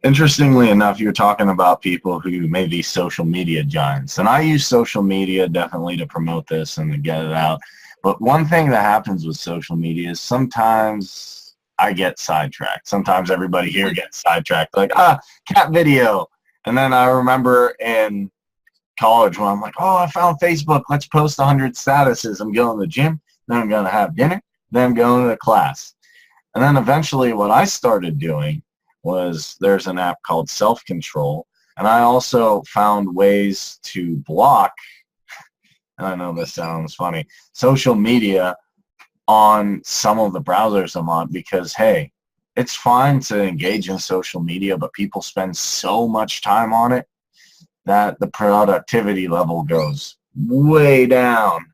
Interestingly enough, you're talking about people who may be social media giants. And I use social media definitely to promote this and to get it out. But one thing that happens with social media is sometimes I get sidetracked. Sometimes everybody here gets sidetracked. Like, cat video. And then I remember in college when I'm like, oh, I found Facebook. Let's post 100 statuses. I'm going to the gym. Then I'm going to have dinner. Then I'm going to class. And then eventually what I started doing was there's an app called Self-Control, and I also found ways to block, and I know this sounds funny, social media on some of the browsers I'm on because, hey, it's fine to engage in social media, but people spend so much time on it that the productivity level goes way down.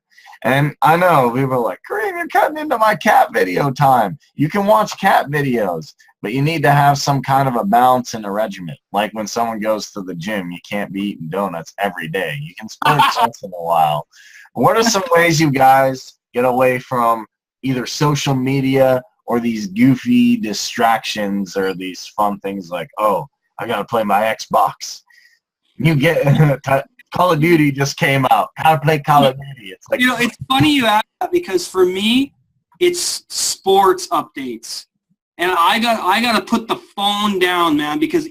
And I know people are like, Kareem, you're cutting into my cat video time. You can watch cat videos, but you need to have some kind of a balance and a regimen. Like when someone goes to the gym, you can't be eating donuts every day. You can splurge once in a while. What are some ways you guys get away from either social media or these goofy distractions or these fun things like, oh, I got to play my Xbox. You get Call of Duty just came out. How to play Call of Duty. It's like, it's funny you ask that because for me, it's sports updates. And I got to put the phone down, man, because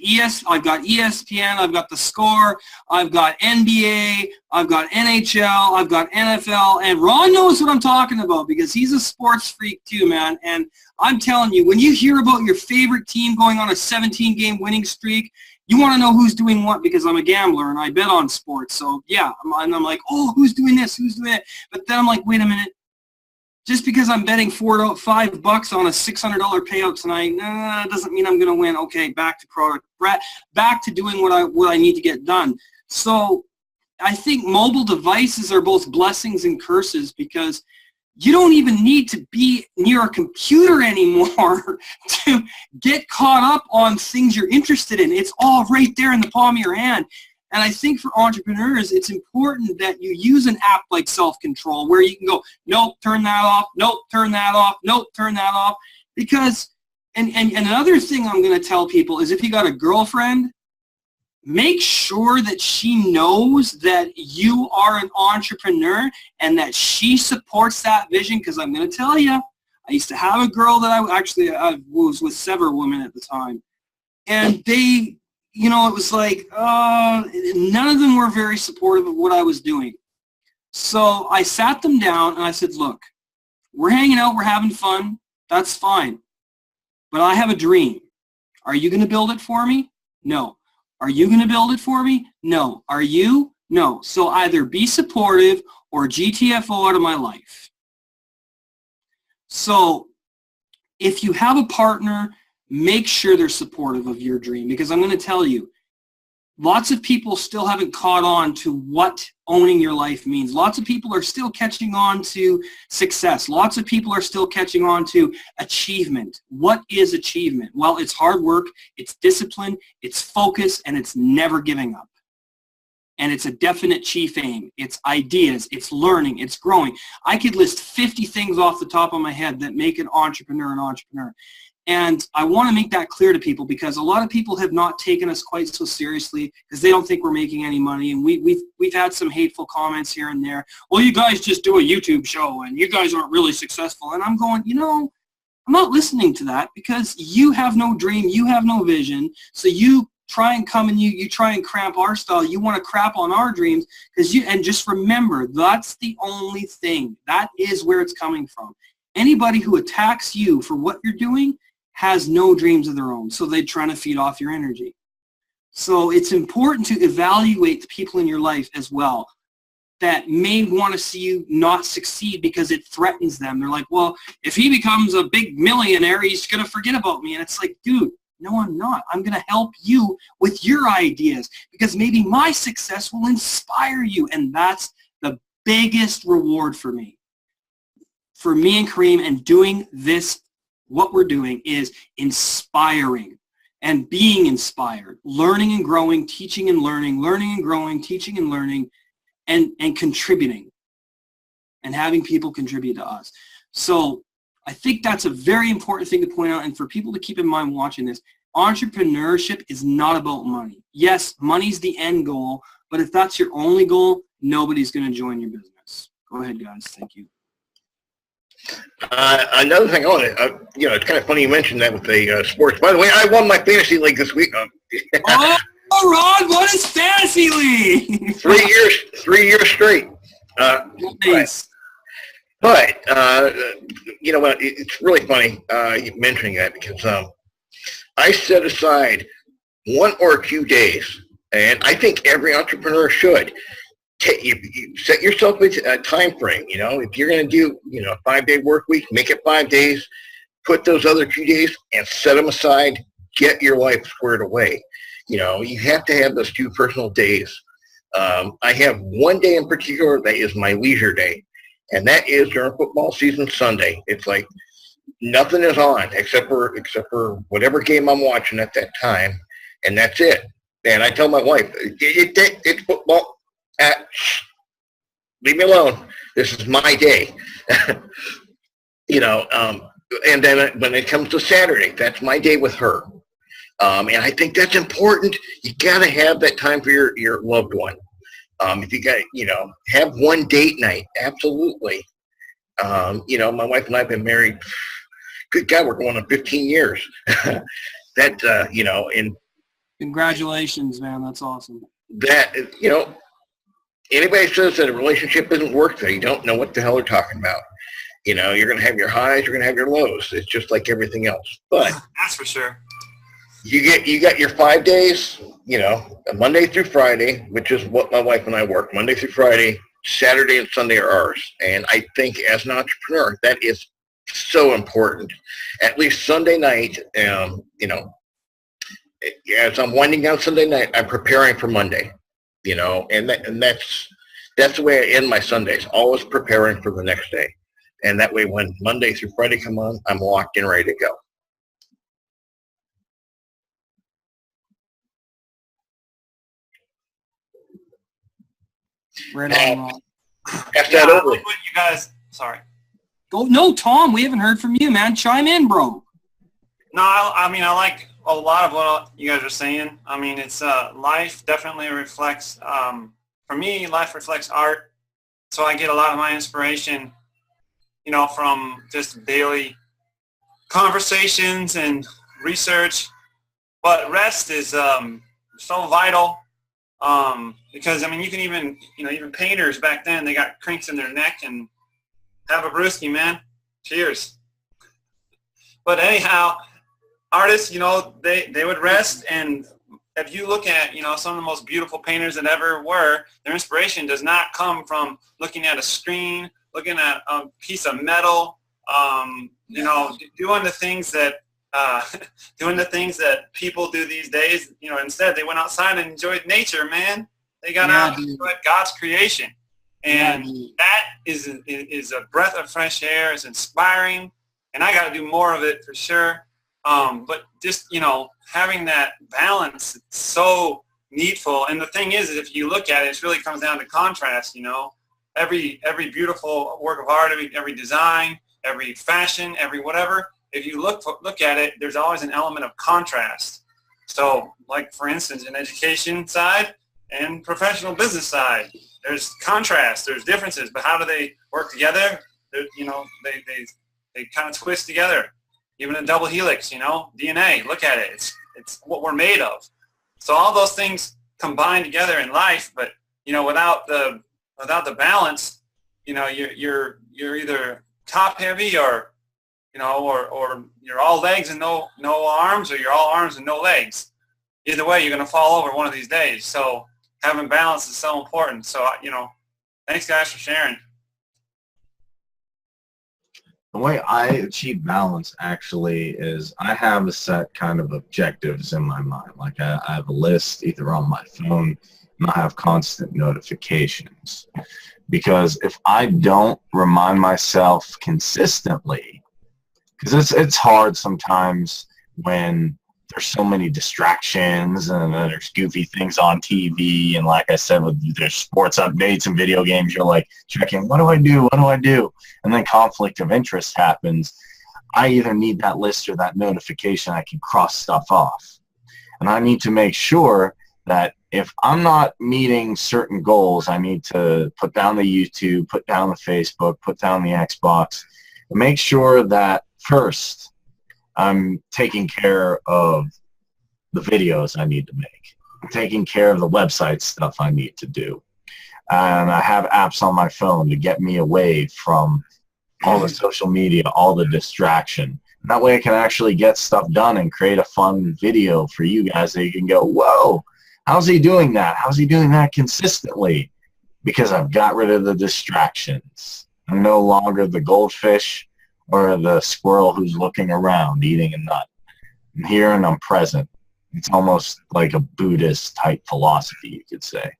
I've got ESPN, I've got the Score, I've got NBA, I've got NHL, I've got NFL, and Ron knows what I'm talking about because he's a sports freak too, man. And I'm telling you, when you hear about your favorite team going on a 17-game winning streak, you want to know who's doing what because I'm a gambler and I bet on sports. So, yeah, I'm like, oh, who's doing this? Who's doing that? But then I'm like, wait a minute. Just because I'm betting $5 on a $600 payout tonight, doesn't mean I'm going to win. Okay, back to product, back to doing what I need to get done. So I think mobile devices are both blessings and curses because you don't even need to be near a computer anymore to get caught up on things you're interested in. It's all right there in the palm of your hand. And I think for entrepreneurs, it's important that you use an app like Self-Control where you can go, nope, turn that off, nope, turn that off, nope, turn that off. Because, and another thing I'm going to tell people is if you got a girlfriend, make sure that she knows that you are an entrepreneur and that she supports that vision. Because I'm going to tell you, I used to have a girl that I was with several women at the time. And they, you know, it was like, none of them were very supportive of what I was doing. So I sat them down and I said, look, we're hanging out, we're having fun. That's fine. But I have a dream. Are you going to build it for me? No. Are you going to build it for me? No. Are you? No. So either be supportive or GTFO out of my life. So if you have a partner, make sure they're supportive of your dream because I'm going to tell you, lots of people still haven't caught on to what owning your life means. Lots of people are still catching on to success. Lots of people are still catching on to achievement. What is achievement? Well, it's hard work, it's discipline, it's focus, and it's never giving up. And it's a definite chief aim. It's ideas, it's learning, it's growing. I could list 50 things off the top of my head that make an entrepreneur an entrepreneur. And I want to make that clear to people because a lot of people have not taken us quite so seriously because they don't think we're making any money. And we've had some hateful comments here and there. Well, you guys just do a YouTube show and you guys aren't really successful. And I'm going, you know, I'm not listening to that because you have no dream, you have no vision. So you try and come and you try and cramp our style. You want to crap on our dreams and just remember, that's the only thing. That is where it's coming from. Anybody who attacks you for what you're doing has no dreams of their own, so they're trying to feed off your energy. So it's important to evaluate the people in your life as well that may want to see you not succeed because it threatens them. They're like, well, if he becomes a big millionaire, he's going to forget about me. And it's like, dude, no, I'm not. I'm going to help you with your ideas because maybe my success will inspire you. And that's the biggest reward for me and Kareem, and doing this. What we're doing is inspiring and being inspired, learning and growing, teaching and learning and growing, teaching and learning, and contributing and having people contribute to us. So I think that's a very important thing to point out, and for people to keep in mind watching this, entrepreneurship is not about money. Yes, money's the end goal, but if that's your only goal, nobody's going to join your business. Go ahead, guys. Thank you. Another thing, it's kind of funny you mentioned that with the sports. By the way, I won my fantasy league this week. Oh, Ron, what is fantasy league? 3 years straight. Nice. But you know what? It's really funny you mentioning that because I set aside 1 or 2 days, and I think every entrepreneur should. You set yourself a time frame. You know, if you're going to do a 5-day work week, make it 5 days. Put those other 2 days and set them aside. Get your life squared away. You know, you have to have those 2 personal days. I have 1 day in particular that is my leisure day, and that is during football season Sunday. It's like nothing is on except for whatever game I'm watching at that time, and that's it. And I tell my wife, it's football. Leave me alone. This is my day. And then when it comes to Saturday, that's my day with her. And I think that's important. You got to have that time for your loved one. If you got, have one date night, absolutely. My wife and I have been married, good God, we're going on 15 years. And congratulations, man. That's awesome. That, anybody says that a relationship isn't work, they don't know what the hell they're talking about. You're going to have your highs, you're going to have your lows. It's just like everything else. But that's for sure. You got your 5 days, Monday through Friday, which is what my wife and I work, Monday through Friday. Saturday and Sunday are ours. And I think as an entrepreneur, that is so important. At least Sunday night, as I'm winding down Sunday night, I'm preparing for Monday, and that's the way I end my Sundays, always preparing for the next day. And that way when Monday through Friday come on, I'm locked in, ready to go. Right on, Ron. Pass that over. You guys, sorry. Oh, no, Tom, we haven't heard from you, man. Chime in, bro. No, I like a lot of what you guys are saying. I mean, it's life definitely reflects, for me, life reflects art. So I get a lot of my inspiration, from just daily conversations and research. But rest is so vital. Because you can even painters back then, they got crinks in their neck and have a brewski, man. Cheers. But anyhow, artists, they would rest, and if you look at, some of the most beautiful painters that ever were, their inspiration does not come from looking at a screen, looking at a piece of metal, doing the things that people do these days. Instead they went outside and enjoyed nature, man. They got out and enjoyed God's creation. And that is a breath of fresh air. It's inspiring. And I got to do more of it for sure. But just, having that balance, it's so needful. And the thing is if you look at it, it really comes down to contrast, Every beautiful work of art, every design, every fashion, every whatever, if you look at it, there's always an element of contrast. So, like for instance, in education side and professional business side, there's contrast, there's differences, but how do they work together? They kind of twist together. Even a double helix, DNA. Look at it; it's what we're made of. So all those things combine together in life, but without the balance, you're either top heavy or or you're all legs and no arms, or you're all arms and no legs. Either way, you're going to fall over one of these days. So having balance is so important. So, thanks guys for sharing. The way I achieve balance actually is I have a set kind of objectives in my mind. Like I have a list either on my phone, and I have constant notifications. Because if I don't remind myself consistently, because it's hard sometimes when there's so many distractions and there's goofy things on TV, and like I said, there's sports updates and video games, you're like checking, what do I do? And then conflict of interest happens. I either need that list or that notification. I can cross stuff off. And I need to make sure that if I'm not meeting certain goals, I need to put down the YouTube, put down the Facebook, put down the Xbox, and make sure that first I'm taking care of the videos I need to make. I'm taking care of the website stuff I need to do. And I have apps on my phone to get me away from all the social media, all the distraction. And that way I can actually get stuff done and create a fun video for you guys that you can go, whoa, how's he doing that? How's he doing that consistently? Because I've got rid of the distractions. I'm no longer the goldfish or the squirrel who's looking around eating a nut. I'm here and I'm present. It's almost like a Buddhist type philosophy, you could say.